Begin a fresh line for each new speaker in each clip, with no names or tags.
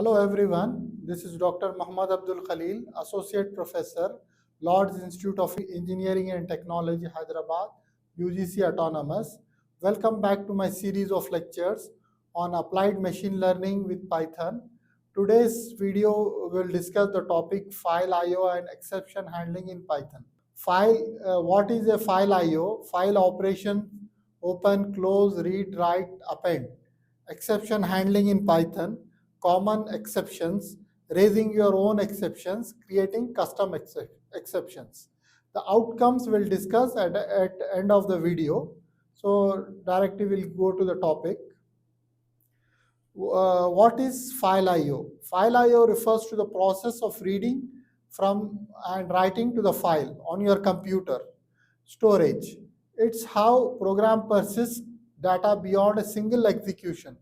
Hello everyone, this is Dr. Mohammed Abdul Khaleel, Associate Professor, Lord's Institute of Engineering and Technology, Hyderabad, UGC Autonomous. Welcome back to my series of lectures on applied machine learning with Python. Today's video will discuss the topic file I/O and exception handling in Python. What is a file I/O? File operation, open, close, read, write, append. Exception handling in Python, common exceptions, raising your own exceptions, creating custom exceptions. The outcomes we'll discuss at the end of the video. So directly we'll go to the topic. What is file I/O? File I/O refers to the process of reading from and writing to the file on your computer. Storage. It's how program persists data beyond a single execution.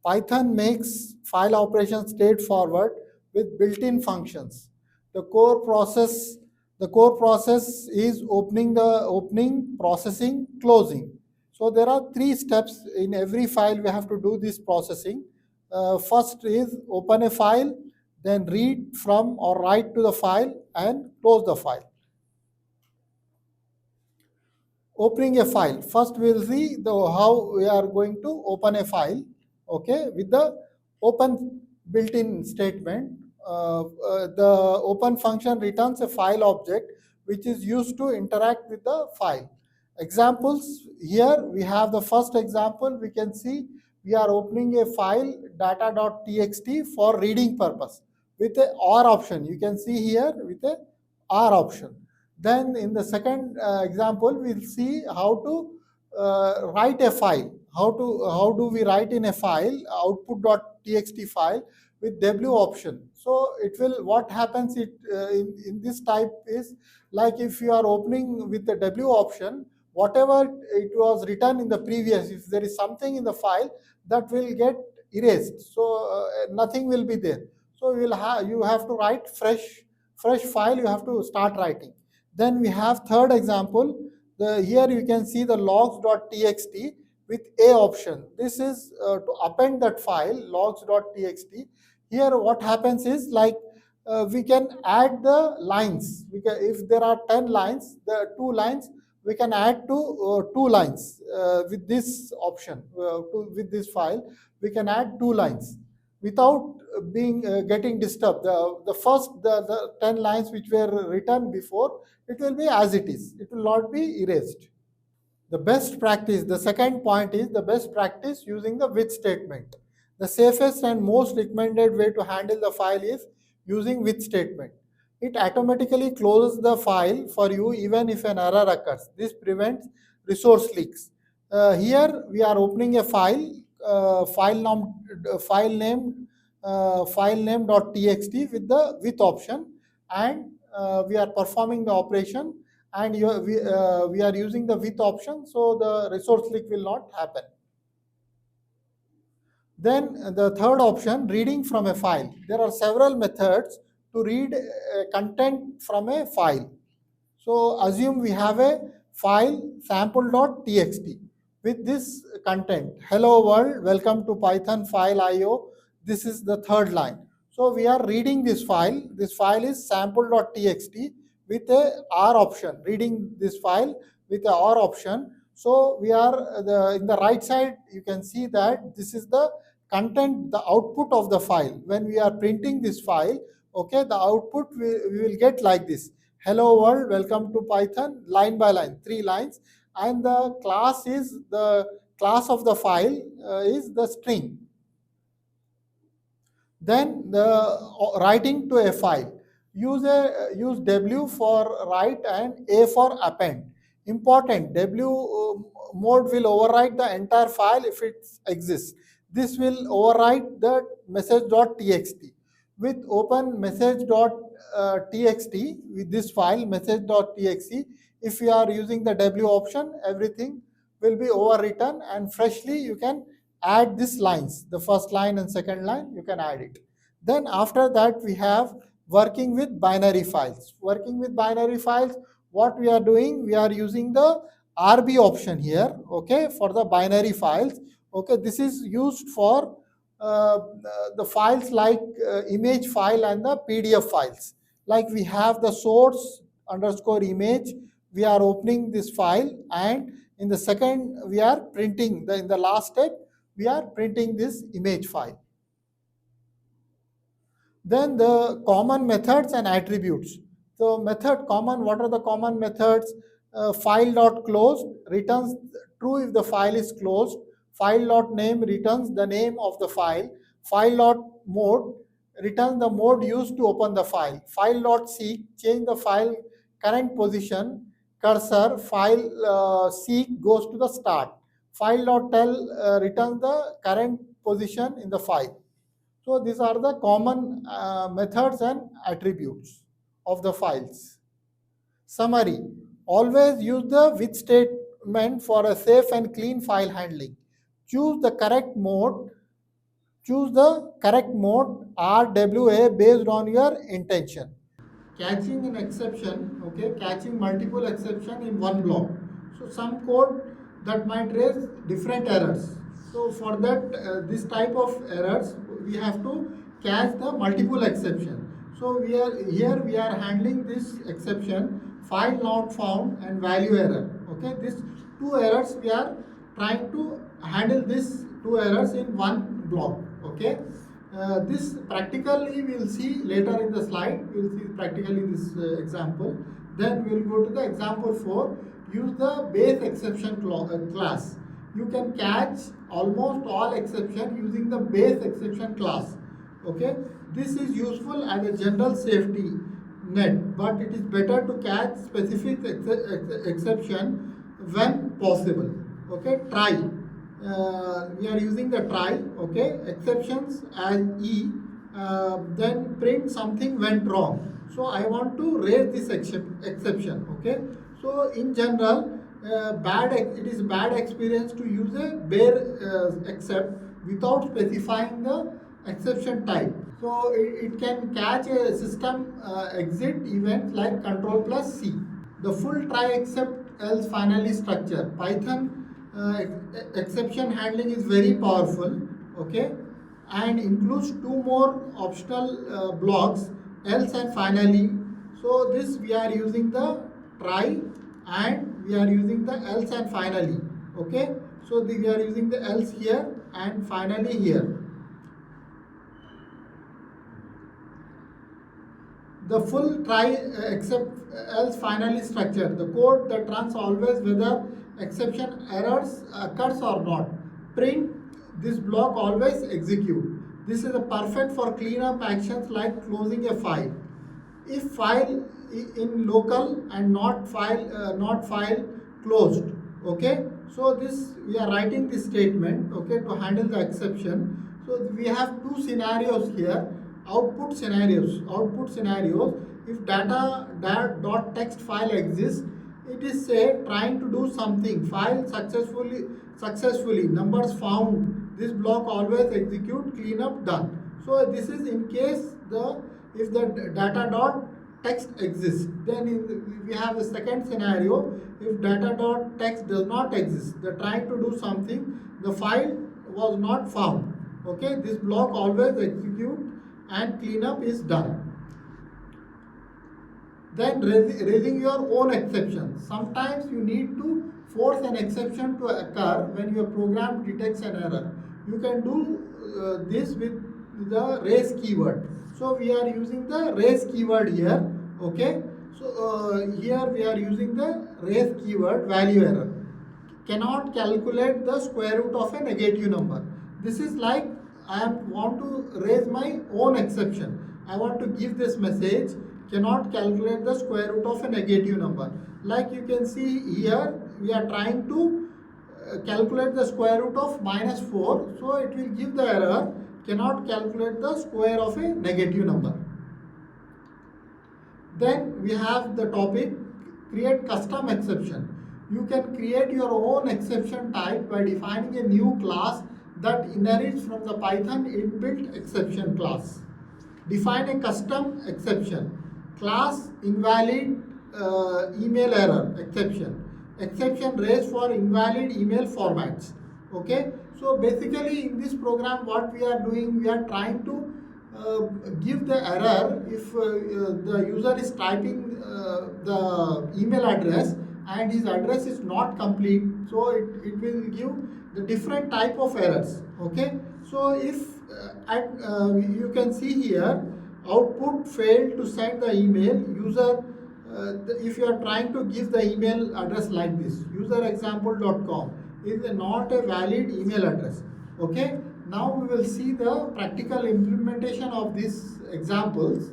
Python makes file operations straightforward with built-in functions. The core process is opening, processing, closing. So there are three steps in every file. We have to do this processing. First is open a file, then read from or write to the file and close the file. Opening a file. First we'll see how we are going to open a file, okay, with the open built-in statement. The open function returns a file object which is used to interact with the file. Examples, here we have the first example. We can see we are opening a file data.txt for reading purpose with a OR option. You can see here with a OR option. Then in the second example, we'll see how to write a file. How do we write in a file, output.txt file with W option. So it will, what happens in this type is, like if you are opening with the W option, whatever it was written in the previous, if there is something in the file, that will get erased. So nothing will be there. So you have to write fresh file, you have to start writing. Then we have third example. Here you can see the logs.txt with A option. This is to append that file, logs.txt. Here what happens is, like we can add the lines. If there are 10 lines, the 2 lines, we can add to 2 lines with this option. With this file, we can add 2 lines without getting disturbed. The 10 lines which were written before, it will be as it is. It will not be erased. The best practice, the second point is the best practice using the with statement. The safest and most recommended way to handle the file is using with statement. It automatically closes the file for you even if an error occurs. This prevents resource leaks. Here we are opening a file, file name.txt with the with option, and we are performing the operation, and we are using the with option, so the resource leak will not happen. Then the third option, reading from a file. There are several methods to read content from a file. So assume we have a file sample.txt with this content. Hello world, welcome to Python file IO. This is the third line. So we are reading this file. This file is sample.txt with a R option, reading this file with a R option. So we are in the right side, you can see that this is the content, the output of the file. When we are printing this file, okay, the output we will get like this. Hello world, welcome to Python, line by line, 3 lines. And the class of the file is the string. Then the writing to a file. Use W for write and A for append. Important, W mode will overwrite the entire file if it exists. This will overwrite the message.txt. With open message.txt, with this file message.txt, if you are using the W option, everything will be overwritten, and freshly you can add these lines, the first line and second line, you can add it. Then after that, we have working with binary files. Working with binary files, what we are doing, we are using the RB option here, okay, for the binary files. Okay, this is used for the files like image file and the PDF files. Like we have the source underscore image, we are opening this file, and in the second we are printing, in the last step, we are printing this image file. Then the common methods and attributes. So method common, what are the common methods? File.closed returns true if the file is closed. File.name returns the name of the file. File.mode returns the mode used to open the file. File.seek change the file current position. Cursor file seek goes to the start. File.tell returns the current position in the file. So these are the common methods and attributes of the files. Summary. Always use the with statement for a safe and clean file handling. Choose the correct mode. Choose the correct mode RWA based on your intention. Catching an exception, okay, catching multiple exception in one block. So some code that might raise different errors. So for that, this type of errors, we have to catch the multiple exception. So we are handling this exception, file not found and value error. Okay, these two errors we are trying to handle these two errors in one block. Okay. This practically we will see later in the slide. We will see practically this example. Then we will go to the example 4. Use the base exception class. You can catch almost all exception using the base exception class. Okay, this is useful as a general safety net, but it is better to catch specific exception when possible. Okay, try. We are using the try. Okay, exceptions as E. Then print something went wrong. So I want to raise this exception. Okay, so in general, it is bad experience to use a bare except without specifying the exception type. So it can catch a system exit event like control plus C. The full try except else finally structure. Python exception handling is very powerful, okay, and includes two more optional blocks, else and finally. So this we are using the try and we are using the else and finally. Okay, so we are using the else here and finally here. The full try except else finally structure, the code that runs always whether exception errors occurs or not. Print this block always execute. This is a perfect for cleanup actions like closing a file. If file in local and not file closed. Okay, so this we are writing this statement, okay, to handle the exception. So we have two scenarios here. Output scenarios. If dot text file exists, it is say trying to do something. File successfully. Numbers found. This block always execute. Cleanup done. So this is in case if the data dot text exists. Then we have a second scenario. If data dot text does not exist, the trying to do something. The file was not found. Okay, this block always execute and cleanup is done. Then raising your own exception. Sometimes you need to force an exception to occur when your program detects an error. You can do this with the raise keyword. So we are using the raise keyword here. Okay. So here we are using the raise keyword value error. Cannot calculate the square root of a negative number. This is like I want to raise my own exception. I want to give this message, cannot calculate the square root of a negative number. Like you can see here, we are trying to calculate the square root of -4. So it will give the error, cannot calculate the square of a negative number. Then we have the topic, create custom exception. You can create your own exception type by defining a new class that inherits from the Python inbuilt exception class. Define a custom exception. Class invalid email error exception. Exception raised for invalid email formats. Okay, so basically in this program what we are doing, we are trying to uh, give the error if the user is typing the email address and his address is not complete, so it will give the different type of errors. Okay, so if you can see here, output failed to send the email user. If you are trying to give the email address like this, userexample.com is not a valid email address. Okay, now we will see the practical implementation of these examples.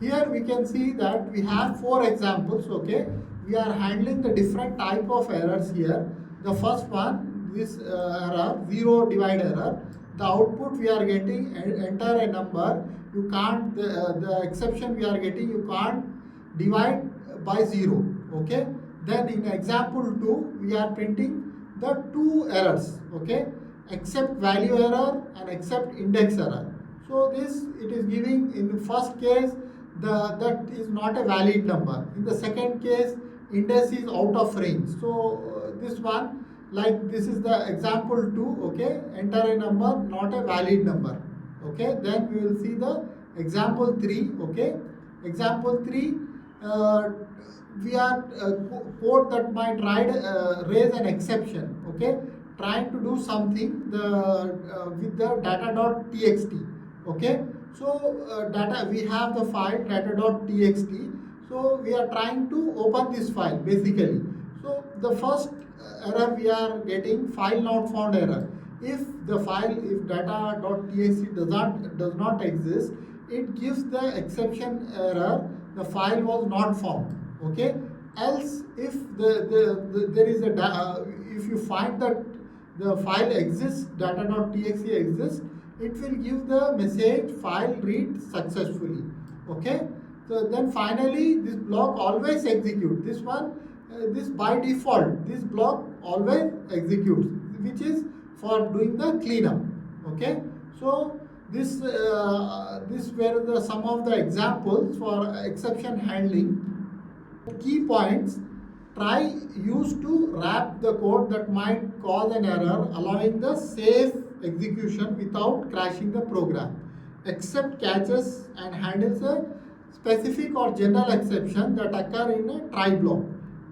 Here we can see that we have 4 examples. Okay, we are handling the different type of errors here. The first one, this error, zero divide error. The output we are getting, enter a number, you can't, the exception we are getting, you can't divide by 0. Okay, then in example 2 we are printing the 2 errors. Okay, except value error and except index error. So this, it is giving in first case that is not a valid number. In the second case, index is out of range. So this one, like this is the example 2. Okay, enter a number, not a valid number. Okay, then we will see the example 3. Okay, example 3, we are code that might raise an exception. Okay, trying to do something with the data.txt. Okay, so data, we have the file data.txt, so we are trying to open this file basically. So the first error we are getting, file not found error. If the file, if data.txt does not exist, it gives the exception error, the file was not found. Okay, else if there is a if you find that the file exists, data.txt exists, it will give the message file read successfully. Okay, so then finally this block always executes. This one, this by default, this block always executes, which is for doing the cleanup. Okay, so this were the some of the examples for exception handling. Key points: try use to wrap the code that might cause an error, allowing the safe execution without crashing the program. Accept catches and handles a specific or general exception that occur in a try block.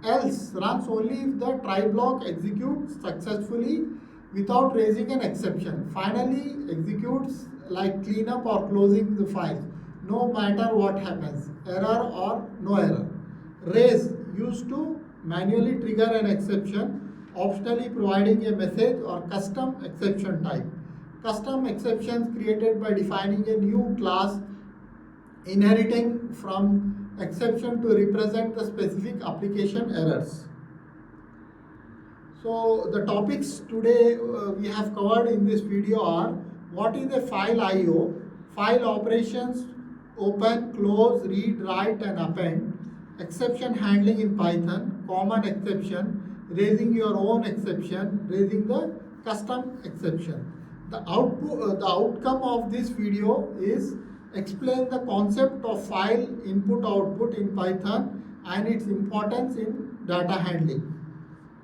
Else runs only if the try block executes successfully without raising an exception. Finally, executes like cleanup or closing the file, no matter what happens, error or no error. Raise used to manually trigger an exception, optionally providing a message or custom exception type. Custom exceptions created by defining a new class inheriting from exception to represent the specific application errors. So the topics today we have covered in this video are: what is a file IO, file operations, open, close, read, write and append, exception handling in Python, common exception, raising your own exception, raising the custom exception. The outcome of this video is explain the concept of file input output in Python and its importance in data handling.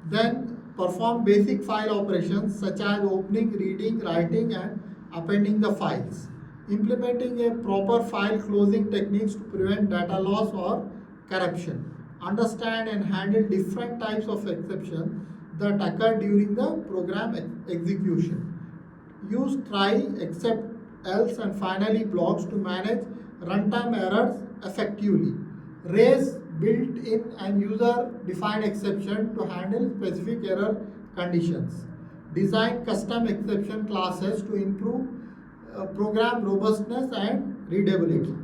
Then perform basic file operations such as opening, reading, writing and appending the files. Implementing a proper file closing techniques to prevent data loss or corruption. Understand and handle different types of exceptions that occur during the program execution. Use try, except, else and finally blocks to manage runtime errors effectively. Raise built-in and user-defined exception to handle specific error conditions. Design custom exception classes to improve program robustness and readability.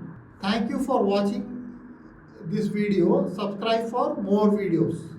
Thank you for watching this video. Subscribe for more videos.